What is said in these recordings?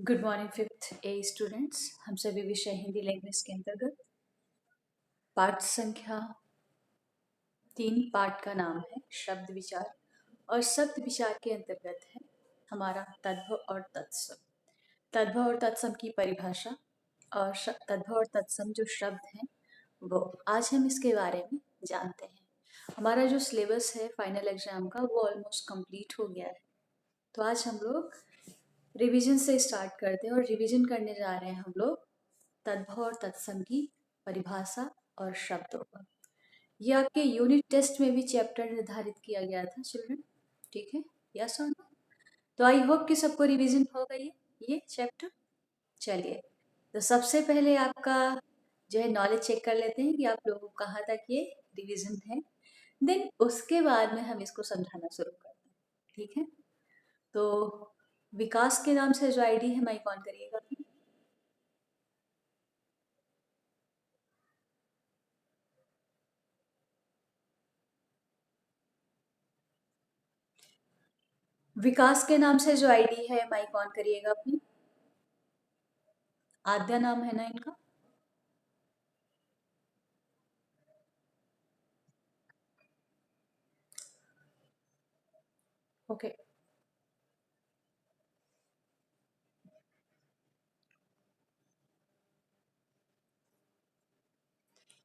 Good morning fifth ए students. हम सभी विषय हिंदी लैंग्वेज के अंतर्गत पाठ संख्या 3 पाठ का नाम है शब्द विचार। और शब्द विचार के अंतर्गत है हमारा तद्भव और तत्सम। तद्भव और तत्सम की परिभाषा और तद्भव और तत्सम जो शब्द हैं वो आज हम इसके बारे में जानते हैं। हमारा जो सिलेबस है फाइनल एग्जाम का वो ऑलमोस्ट कंप्लीट हो गया है, तो आज हम लोग रिवीजन से स्टार्ट करते हैं और रिवीजन करने जा रहे हैं हम लोग तद्भव और तत्सम की परिभाषा और शब्दों का। ये आपके यूनिट टेस्ट में भी चैप्टर निर्धारित किया गया था चिल्ड्रन, ठीक है? यस और नो? तो आई होप कि सबको रिवीजन हो गई है ये चैप्टर। चलिए, तो सबसे पहले आपका जो है नॉलेज चेक कर लेते हैं कि आप लोगों को कहाँ तक ये रिवीजन है, देन उसके बाद में हम इसको समझाना शुरू करते हैं, ठीक है? तो विकास के नाम से जो आईडी है माइक ऑन करिएगा। विकास के नाम से जो आईडी है माइक ऑन करिएगा अपनी। आद्या नाम है ना इनका? ओके।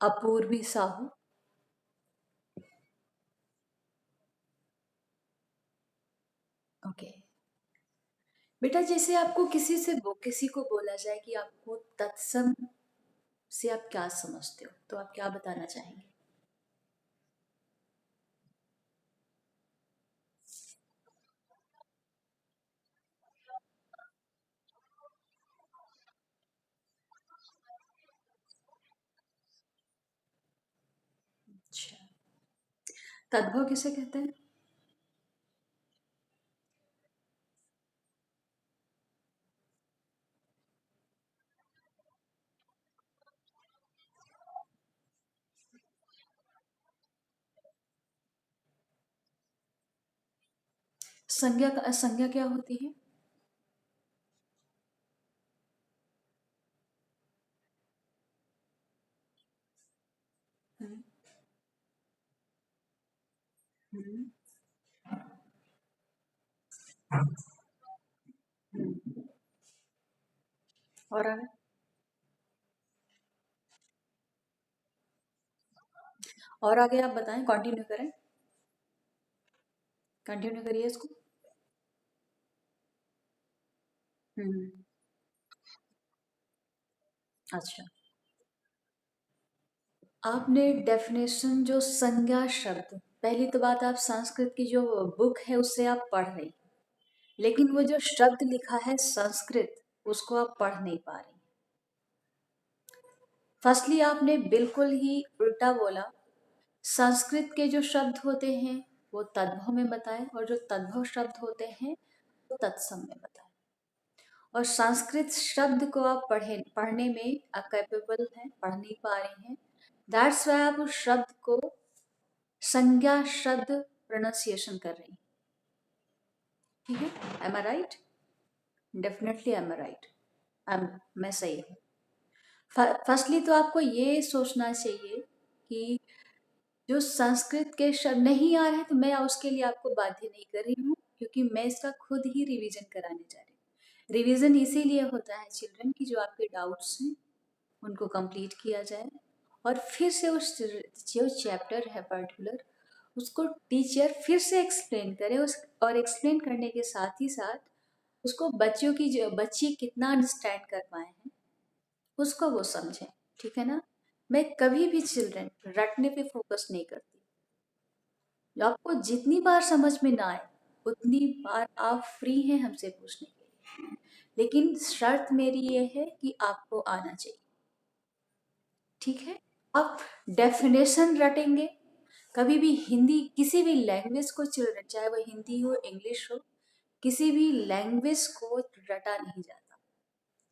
अपूर्वी साहू। ओके बेटा, जैसे आपको किसी को बोला जाए कि आपको तत्सम से आप क्या समझते हो, तो आप क्या बताना चाहेंगे? अच्छा, तद्भव किसे कहते हैं? संज्ञा क्या होती है? हम्म, हम्म, और आगे? और आगे आप बताएं, कंटिन्यू करें, कंटिन्यू करिए इसको। हम्म। अच्छा, आपने डेफिनेशन जो संज्ञा शब्द, पहली तो बात, आप संस्कृत की जो बुक है उससे आप पढ़ रही, लेकिन वो जो शब्द लिखा है संस्कृत उसको आप पढ़ नहीं पा रही। फर्स्टली आपने बिल्कुल ही उल्टा बोला। संस्कृत के जो शब्द होते हैं वो तद्भव में बताए, और जो तद्भव शब्द होते हैं वो तत्सम में बताए। और संस्कृत शब्द को आप पढ़ने में अकैपेबल हैं, पढ़ नहीं पा रही हैं। दैट्स वाई आप उस शब्द को संज्ञा शब्द प्रोनाउंसिएशन कर रही हैं, ठीक है? एम आई राइट? डेफिनेटली एम आई राइट। मैं सही हूँ। फर्स्टली तो आपको ये सोचना चाहिए कि जो संस्कृत के शब्द नहीं आ रहे हैं तो मैं उसके लिए आपको बाध्य नहीं कर रही हूँ, क्योंकि मैं इसका खुद ही रिवीजन कराने जा रही हूँ। रिवीजन इसीलिए होता है चिल्ड्रन कि जो आपके डाउट्स हैं उनको कंप्लीट किया जाए, और फिर से उस जो चैप्टर है पर्टिकुलर उसको टीचर फिर से एक्सप्लेन करे, उस और एक्सप्लेन करने के साथ ही साथ उसको बच्चों की जो बच्ची कितना अंडरस्टैंड कर पाए हैं उसको वो समझें, ठीक है ना? मैं कभी भी चिल्ड्रन रटने पे फोकस नहीं करती। आपको जितनी बार समझ में ना आए उतनी बार आप फ्री हैं हमसे पूछने के लिए, लेकिन शर्त मेरी ये है कि आपको आना चाहिए, ठीक है? आप डेफिनेशन रटेंगे, कभी भी हिंदी किसी भी लैंग्वेज को चिल्ड्रन, चाहे वो हिंदी हो इंग्लिश हो, किसी भी लैंग्वेज को रटा नहीं जाता।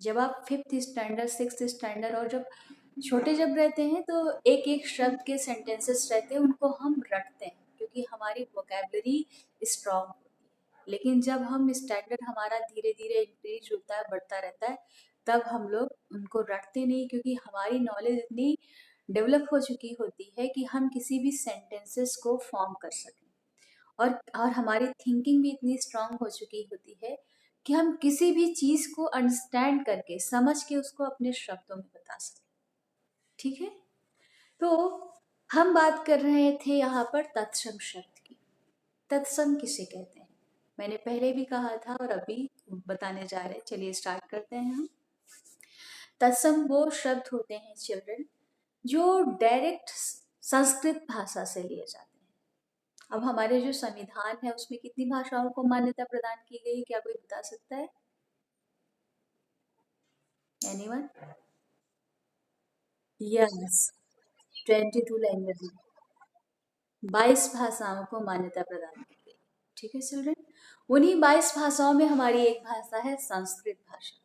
जब आप फिफ्थ स्टैंडर्ड सिक्स स्टैंडर्ड और जब छोटे जब रहते हैं तो एक एक शब्द के सेंटेंसेस रहते हैं, उनको हम रटते हैं क्योंकि हमारी वोकेबलरी स्ट्रांग होती है। लेकिन जब हम स्टैंडर्ड हमारा धीरे धीरे इंक्रीज होता है, बढ़ता रहता है, तब हम लोग उनको रटते नहीं, क्योंकि हमारी नॉलेज इतनी डेवलप हो चुकी होती है कि हम किसी भी सेंटेंसेस को फॉर्म कर सकें, और हमारी थिंकिंग भी इतनी स्ट्रांग हो चुकी होती है कि हम किसी भी चीज़ को अंडरस्टैंड करके, समझ के उसको अपने शब्दों में बता सकें। ठीक है, तो हम बात कर रहे थे यहाँ पर तत्सम शब्द की। तत्सम किसे कहते हैं, मैंने पहले भी कहा था और अभी बताने जा रहे हैं। चलिए स्टार्ट करते हैं हम। तत्सम वो शब्द होते हैं चिल्ड्रन जो डायरेक्ट संस्कृत भाषा से लिए जाते हैं। अब हमारे जो संविधान है उसमें कितनी भाषाओं को मान्यता प्रदान की गई, क्या कोई बता सकता है? एनीवन? यस, 22 लैंग्वेज, 22 भाषाओं को मान्यता प्रदान की गई। ठीक है चिल्ड्रन, उन्हीं 22 भाषाओं में हमारी एक भाषा है संस्कृत भाषा।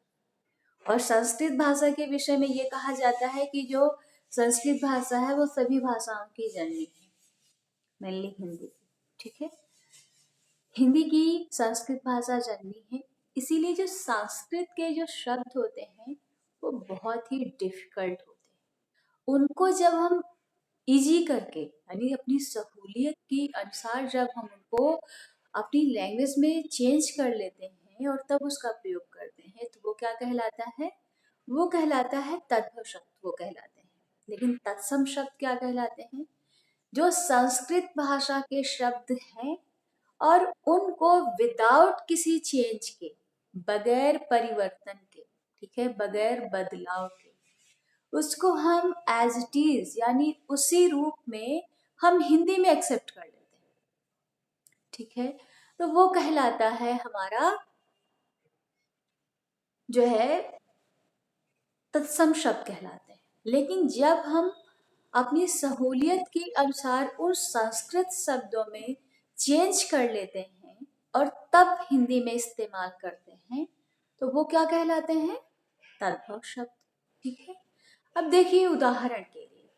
और संस्कृत भाषा के विषय में ये कहा जाता है कि जो संस्कृत भाषा है वो सभी भाषाओं की जननी है, मेनली हिंदी की। ठीक है, हिंदी की संस्कृत भाषा जननी है, इसीलिए जो संस्कृत के जो शब्द होते हैं वो बहुत ही डिफिकल्ट होते हैं। उनको जब हम इजी करके, यानी अपनी सहूलियत के अनुसार जब हम उनको अपनी लैंग्वेज में चेंज कर लेते हैं और तब उसका प्रयोग करते हैं, तो वो क्या कहलाता है? वो कहलाता है तद्भव शब्द, वो कहलाते हैं। लेकिन तत्सम शब्द क्या कहलाते हैं? जो संस्कृत भाषा के शब्द हैं और उनको विदाउट किसी चेंज के, बगैर परिवर्तन के, ठीक है, बगैर बदलाव के, उसको हम एज इट इज, यानी उसी रूप में हम हिंदी में एक्सेप्ट कर लेते हैं। ठीक है, तो वो कहलाता है हमारा जो है तत्सम शब्द कहलाते हैं। लेकिन जब हम अपनी सहूलियत के अनुसार उस संस्कृत शब्दों में चेंज कर लेते हैं और तब हिंदी में इस्तेमाल करते हैं, तो वो क्या कहलाते हैं? तद्भव शब्द। ठीक है, अब देखिए उदाहरण के लिए,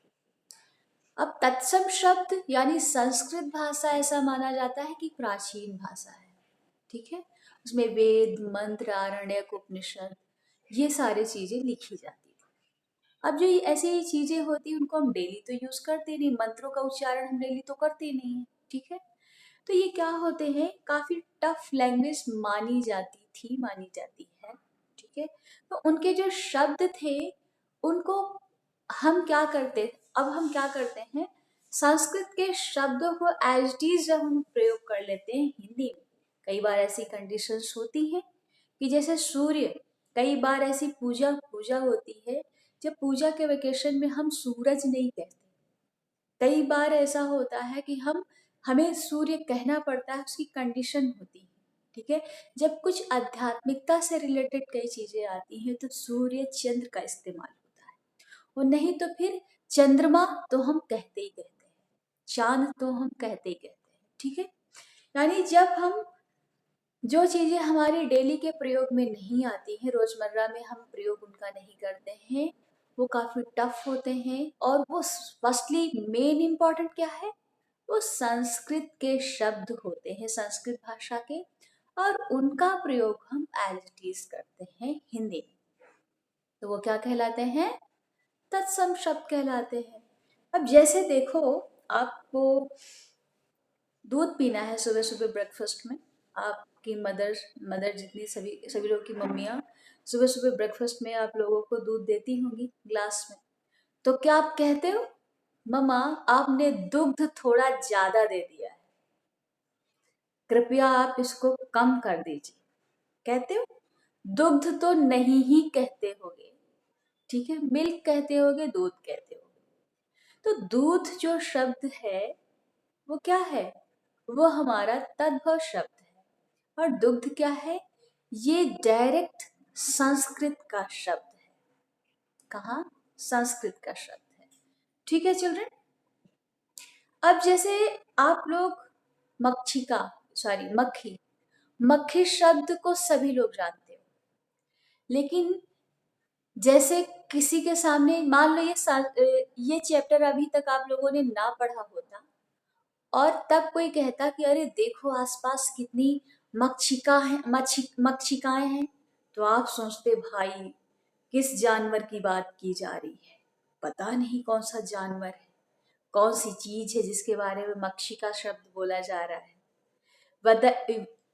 अब तत्सम शब्द यानी संस्कृत भाषा ऐसा माना जाता है कि प्राचीन भाषा है। ठीक है, उसमें वेद, मंत्र, आरण्यक, उपनिषद, ये सारी चीजें लिखी जाती थी। अब जो ये ऐसी चीजें होती हैं उनको हम डेली तो यूज करते नहीं, मंत्रों का उच्चारण हम डेली तो करते नहीं है। ठीक है, तो ये क्या होते हैं, काफी टफ लैंग्वेज मानी जाती थी, मानी जाती है। ठीक है, तो उनके जो शब्द थे उनको हम क्या करते, अब हम क्या करते हैं, संस्कृत के शब्दों को एज इट इज जब हम प्रयोग कर लेते हैं हिंदी में, कई बार ऐसी कंडीशंस होती हैं कि जैसे सूर्य, कई बार ऐसी पूजा पूजा होती है जब पूजा के वेकेशन में हम सूरज नहीं कहते। कई बार ऐसा होता है कि हमें सूर्य कहना पड़ता है, उसकी कंडीशन होती है। ठीक है, जब कुछ आध्यात्मिकता से रिलेटेड कई चीजें आती हैं तो सूर्य चंद्र का इस्तेमाल होता है, और नहीं तो फिर चंद्रमा तो हम कहते ही कहते हैं, चांद तो हम कहते ही कहते हैं। ठीक है, यानी जब हम जो चीजें हमारी डेली के प्रयोग में नहीं आती हैं, रोजमर्रा में हम प्रयोग उनका नहीं करते हैं, वो काफी टफ होते हैं। और वो फर्स्टली मेन इम्पॉर्टेंट क्या है, वो संस्कृत के शब्द होते हैं, संस्कृत भाषा के, और उनका प्रयोग हम एज इट इज करते हैं हिंदी में, तो वो क्या कहलाते हैं? तत्सम शब्द कहलाते हैं। अब जैसे देखो, आपको दूध पीना है सुबह सुबह ब्रेकफास्ट में, आपकी मदर मदर जितनी सभी सभी लोग की मम्मियाँ सुबह सुबह ब्रेकफास्ट में आप लोगों को दूध देती होंगी ग्लास में, तो क्या आप कहते हो, मम्मा आपने दुग्ध थोड़ा ज्यादा दे दिया है, कृपया आप इसको कम कर दीजिए, कहते हो? दुग्ध तो नहीं ही कहते होगे, ठीक है, मिल्क कहते होगे, दूध कहते होगे। तो दूध जो शब्द है वो क्या है, वो हमारा तद्भव शब्द है। और दुग्ध क्या है, ये डायरेक्ट संस्कृत का शब्द है। कहाँ? संस्कृत का शब्द है। ठीक है चिल्ड्रन, अब जैसे आप लोग मक्षिका, सॉरी मक्खी, मक्खी शब्द को सभी लोग जानते हो, लेकिन जैसे किसी के सामने मान लो ये चैप्टर अभी तक आप लोगों ने ना पढ़ा होता, और तब कोई कहता कि अरे देखो आसपास कितनी मक्षिका है, मक्षिकाएं हैं, तो आप सोचते भाई किस जानवर की बात की जा रही है। पता नहीं कौन सा जानवर है, कौन सी चीज है जिसके बारे में मक्षिका शब्द बोला जा रहा है।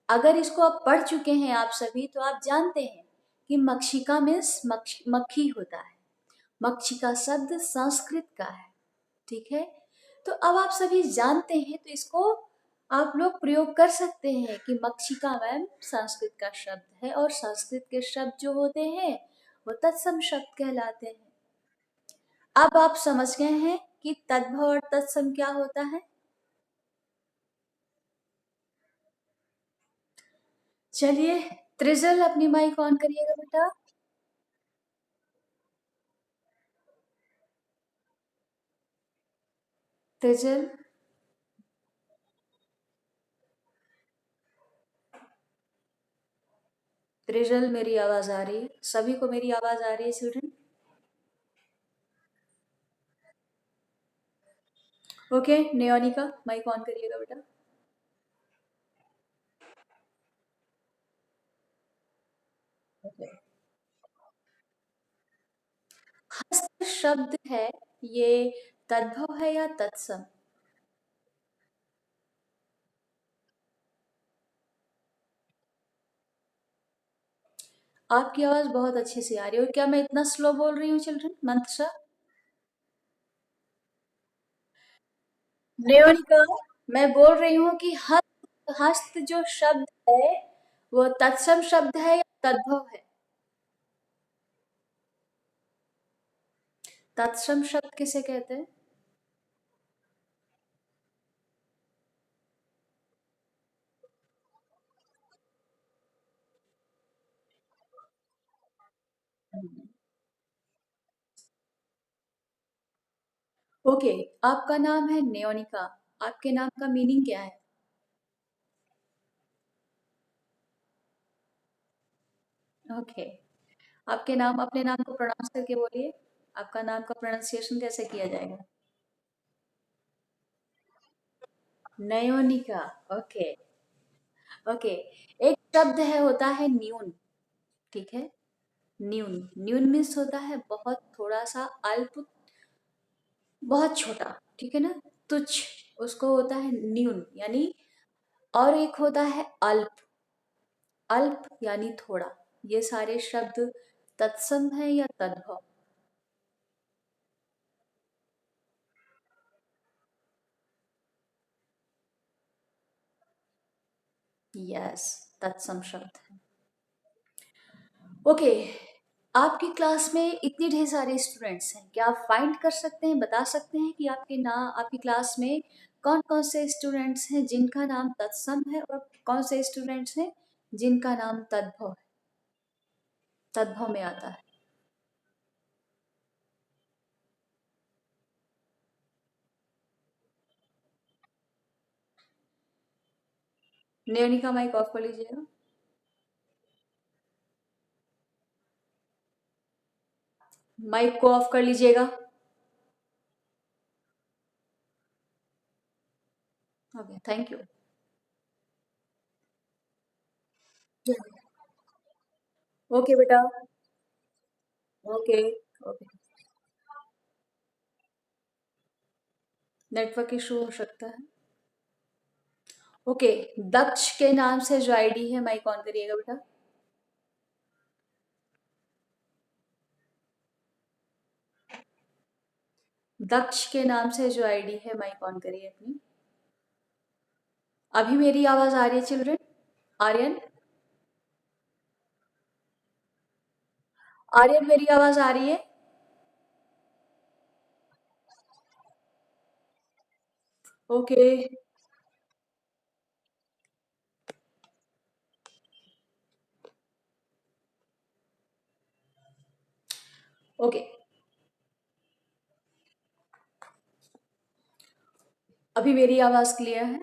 अगर इसको आप पढ़ चुके हैं आप सभी, तो आप जानते हैं कि मक्षिका मीन्स मक्खी होता है। मक्षिका शब्द संस्कृत का है, ठीक है। तो अब आप सभी जानते हैं, तो इसको आप लोग प्रयोग कर सकते हैं कि मक्षिका मैम संस्कृत का शब्द है, और संस्कृत के शब्द जो होते हैं वो तत्सम शब्द कहलाते हैं। अब आप समझ गए हैं कि तद्भव और तत्सम क्या होता है। चलिए, त्रिजल अपनी माइक ऑन करिएगा बेटा। त्रिजल, त्रिजल मेरी आवाज आ रही है? सभी को मेरी आवाज आ रही है चिल्ड्रन? ओके, नियोनिका माइक ऑन करिएगा बेटा। Okay. हस्त शब्द है, ये तद्भव है या तत्सम? आपकी आवाज बहुत अच्छे से आ रही है। और क्या मैं इतना स्लो बोल रही हूँ चिल्ड्रन? मंत्रा, नियोनिका, मैं बोल रही हूँ कि हस्त, हस्त जो शब्द है वो तत्सम शब्द है या तद्भव है? तत्सम शब्द किसे कहते हैं? ओके, आपका नाम है नियोनिका, आपके नाम का मीनिंग क्या है? ओके, आपके नाम, अपने नाम को प्रोनाउंस करके बोलिए। आपका नाम का प्रोनाउंसिएशन कैसे किया जाएगा? नयोनिका। ओके। ओके, एक शब्द है, होता है न्यून, ठीक है। न्यून, न्यून मीन्स होता है बहुत, थोड़ा सा, अल्प, बहुत छोटा, ठीक है ना। तुच्छ, उसको होता है न्यून यानी। और एक होता है अल्प, अल्प यानी थोड़ा। ये सारे शब्द तत्सम है या तद्भव? यस, तत्सम शब्द है। ओके, आपकी क्लास में इतने ढेर सारे स्टूडेंट्स हैं, क्या आप फाइंड कर सकते हैं, बता सकते हैं कि आपके नाम, आपकी क्लास में कौन कौन से स्टूडेंट्स हैं जिनका नाम तत्सम है, और कौन से स्टूडेंट्स हैं जिनका नाम तद्भव है, तद्भव में आता है? नियनिका माइक ऑफ कर लीजिएगा। माइक को ऑफ कर लीजिएगा। Okay, thank you. ओके बेटा। ओके। ओके, नेटवर्क इशू हो सकता है। ओके, दक्ष के नाम से जो आईडी है, माइक ऑन करिएगा बेटा। दक्ष के नाम से जो आईडी है, माइक ऑन करिए अपनी। अभी मेरी आवाज आ रही है चिल्ड्रन? आर्यन, आर्यन मेरी आवाज आ रही है? ओके। ओके, अभी मेरी आवाज क्लियर है?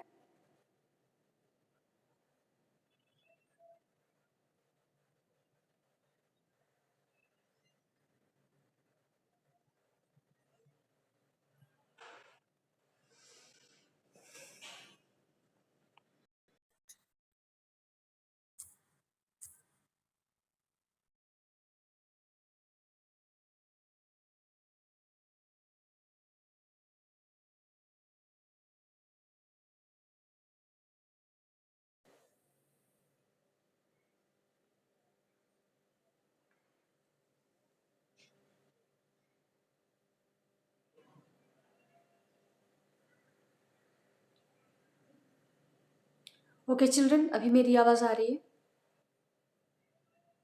ओके चिल्ड्रन, अभी मेरी आवाज आ रही है?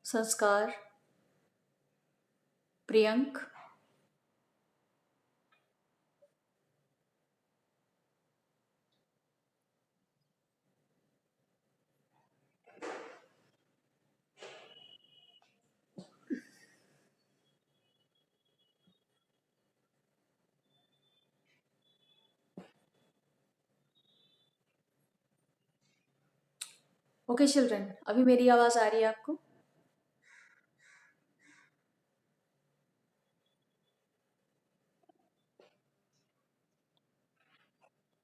संस्कार, प्रियंक, ओके चिल्ड्रन, अभी मेरी आवाज आ रही है आपको?